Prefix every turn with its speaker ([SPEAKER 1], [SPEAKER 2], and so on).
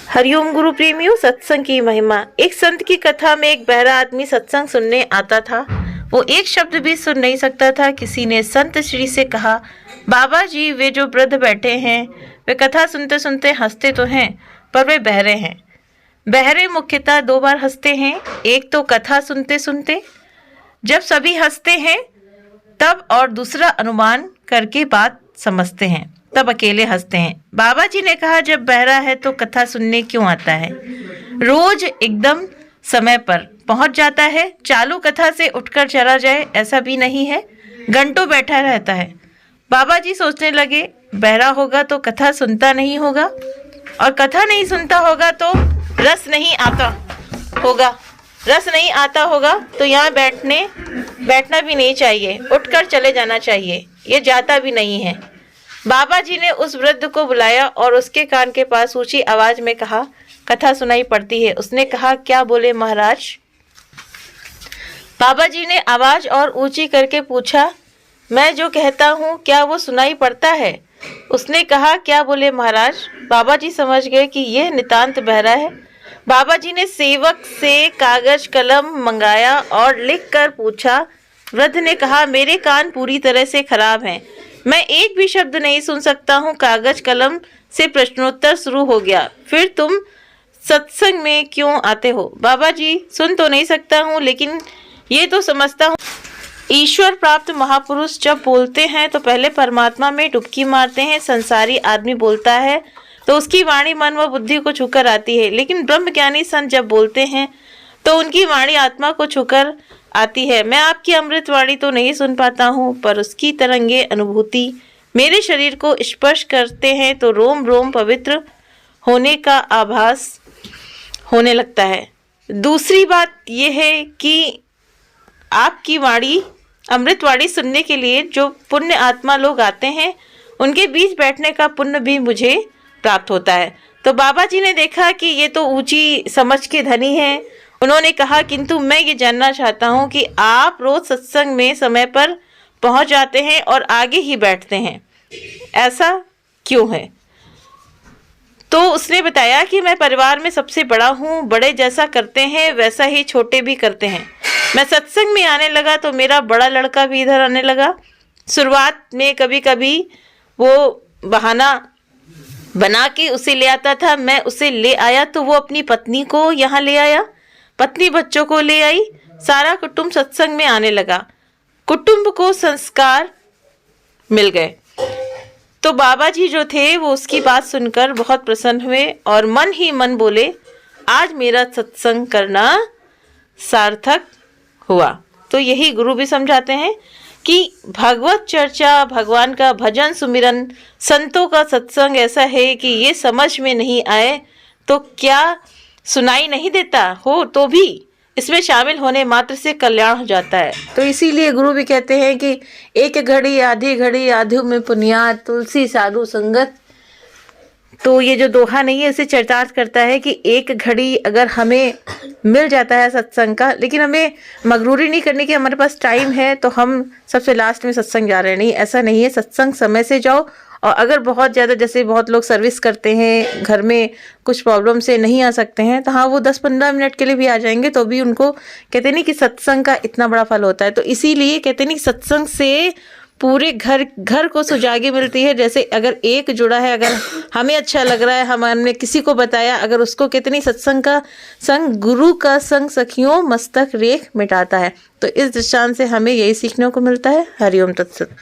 [SPEAKER 1] हरिओम गुरु प्रेमियों, सत्संग की महिमा। एक संत की कथा में एक बहरा आदमी सत्संग सुनने आता था। वो एक शब्द भी सुन नहीं सकता था। किसी ने संत श्री से कहा, बाबा जी, वे जो वृद्ध बैठे हैं वे कथा सुनते सुनते हंसते तो हैं, पर वे बहरे हैं। बहरे मुख्यतः दो बार हंसते हैं, एक तो कथा सुनते सुनते जब सभी हंसते हैं तब, और दूसरा अनुमान करके बात समझते हैं तब अकेले हंसते हैं। बाबा जी ने कहा, जब बहरा है तो कथा सुनने क्यों आता है? रोज एकदम समय पर पहुंच जाता है। चालू कथा से उठकर चला जाए ऐसा भी नहीं है, घंटों बैठा रहता है। बाबा जी सोचने लगे, बहरा होगा तो कथा सुनता नहीं होगा, और कथा नहीं सुनता होगा तो रस नहीं आता होगा। रस नहीं आता होगा तो यहाँ बैठना भी नहीं चाहिए, उठकर चले जाना चाहिए। ये जाता भी नहीं है। बाबा जी ने उस वृद्ध को बुलाया और उसके कान के पास ऊंची आवाज में कहा, कथा सुनाई पड़ती है। उसने कहा, क्या बोले महाराज? बाबा जी ने आवाज और ऊंची करके पूछा, मैं जो कहता हूँ क्या वो सुनाई पड़ता है? उसने कहा, क्या बोले महाराज? बाबा जी समझ गए कि यह नितांत बहरा है। बाबा जी ने सेवक से कागज कलम मंगाया और लिख कर पूछा। वृद्ध ने कहा, मेरे कान पूरी तरह से खराब हैं, मैं एक भी शब्द नहीं सुन सकता हूँ। कागज कलम से प्रश्नोत्तर शुरू हो गया। फिर तुम सत्संग में क्यों आते हो? बाबा जी, सुन तो नहीं सकता हूँ, लेकिन ये तो समझता हूँ, ईश्वर प्राप्त महापुरुष जब बोलते हैं तो पहले परमात्मा में डुबकी मारते हैं। संसारी आदमी बोलता है तो उसकी वाणी मन व बुद्धि को छूकर आती है, लेकिन ब्रह्मज्ञानी संत जब बोलते हैं तो उनकी वाणी आत्मा को छूकर आती है। मैं आपकी अमृत वाणी तो नहीं सुन पाता हूँ, पर उसकी तरंगे अनुभूति मेरे शरीर को स्पर्श करते हैं तो रोम रोम पवित्र होने का आभास होने लगता है। दूसरी बात यह है कि आपकी वाणी, अमृत वाणी सुनने के लिए जो पुण्य आत्मा लोग आते हैं उनके बीच बैठने का पुण्य भी मुझे प्राप्त होता है। तो बाबा जी ने देखा कि ये तो ऊंची समझ के धनी है। उन्होंने कहा, किंतु मैं ये जानना चाहता हूँ कि आप रोज सत्संग में समय पर पहुँच जाते हैं और आगे ही बैठते हैं, ऐसा क्यों है? तो उसने बताया कि मैं परिवार में सबसे बड़ा हूँ, बड़े जैसा करते हैं वैसा ही छोटे भी करते हैं। मैं सत्संग में आने लगा तो मेरा बड़ा लड़का भी इधर आने लगा। शुरुआत में कभी कभी वो बहाना बना के उसे ले आता था, मैं उसे ले आया तो वो अपनी पत्नी को यहाँ ले आया, पत्नी बच्चों को ले आई, सारा कुटुंब सत्संग में आने लगा। कुटुंब को संस्कार मिल गए। तो बाबा जी जो थे वो उसकी बात सुनकर बहुत प्रसन्न हुए और मन ही मन बोले, आज मेरा सत्संग करना सार्थक हुआ। तो यही गुरु भी समझाते हैं कि भगवत चर्चा, भगवान का भजन सुमिरन, संतों का सत्संग ऐसा है कि ये समझ में नहीं आए तो क्या सुनाई नहीं देता हो तो भी इसमें शामिल होने मात्र से कल्याण हो जाता है। तो इसीलिए गुरु भी कहते हैं कि एक घड़ी आधी में पुनियाद, तुलसी साधु संगत। तो ये जो दोहा नहीं है इसे चरितार्थ करता है कि एक घड़ी अगर हमें मिल जाता है सत्संग का, लेकिन हमें मगरूरी नहीं करनी कि हमारे पास टाइम है तो हम सबसे लास्ट में सत्संग जा रहे हैं। नहीं, ऐसा नहीं है। सत्संग समय से जाओ। और अगर बहुत ज़्यादा, जैसे बहुत लोग सर्विस करते हैं, घर में कुछ प्रॉब्लम से नहीं आ सकते हैं, तो हाँ वो 10-15 मिनट के लिए भी आ जाएंगे तो भी उनको कहते नहीं कि सत्संग का इतना बड़ा फल होता है। तो इसीलिए कहते नहीं सत्संग से पूरे घर को सुजागी मिलती है। जैसे अगर एक जुड़ा है, अगर हमें अच्छा लग रहा है, हमने किसी को बताया, अगर उसको कितनी सत्संग का संग, गुरु का संग सखियों मस्तक रेख मिटाता है। तो इस दृष्टांत से हमें यही सीखने को मिलता है। हरिओम तत्सत।